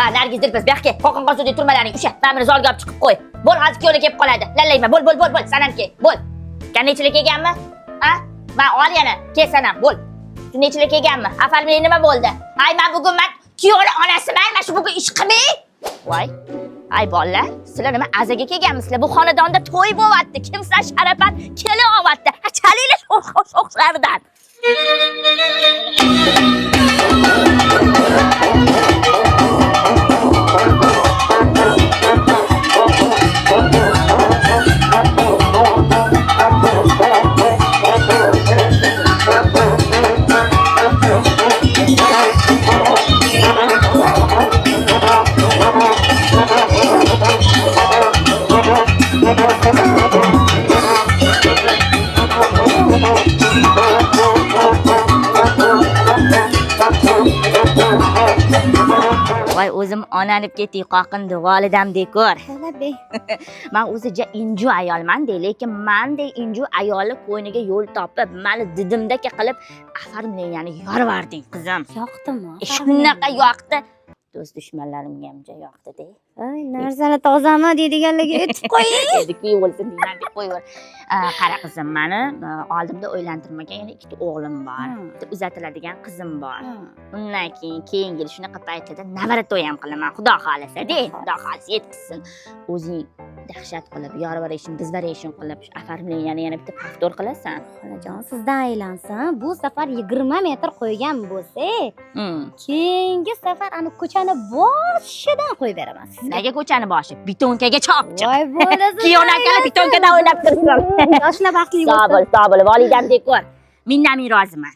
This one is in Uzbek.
Ha, Nargiz Dilpaz, bu yoqqa qo'qin qosudek turmalaring. O'sha, men buni zalga olib chiqib qo'y. Bo'l, hozir kuyovga kelib qoladi. Lallayma, bo'l, sanam ke. Bo'l. Nechilik kelganmi? Ha? Men ol yana, kel sanam, bo'l. Nechilik kelganmi? Afarmini nima bo'ldi? Hay, men bugun kuyovning onasiman, men shu bugun ish qilmay. Voy. Ay bolalar, sizlar nima azaga kelganmisizlar? Bu xonadonda to'y bo'lyapti. Kim sizlar sharafat kela olyapti? Ha, chalinglar o'xsharidan. Voy, o'zim onanib ketdik qoqindi, volidamdek ko'r. Men o'zicha inju ayolman-da, lekin mendek inju ayolni qo'yniga yo'l topib, meni didimdaka qilib, afarmleyani yorvarding, qizim. Yoqdimi? Shunaqa yoqdi. Do'st dushmanlarimga ham juda yoqdi-da. Ay, narsani tozami deydiganlarga aytib qo'ying. Endi bo'lsin deyman deb qo'yaver. Qara qizim, meni oldimda o'ylantirmagan yana ikkita o'g'lim bor. Bitta uzatiladigan qizim bor. Undan keyin yil shunaqa paytlarda navara to'y ham qilaman. Xudo xolasa-da, Xudo xolasa yetkazsin. O'zing dahshat qilib, yorvarishim, bizvarishim qilib, shu afarmini yana bitta повтор qilasan. Xolajon, sizdan aylansin. Bu safar 20 metr qo'ygan bo'lsak, keyingi safar ana ko'chani boshidan qo'yib beraman. Nega ko'chani boshi? Bitonkaga chopchi. Voy bo'lasiz. Kiyonakani bitonkadan o'ynab tursin. Yoshlar baxtli bo'lsin. Sog' bo'l, volidamdek ko'r. Mendan men roziman.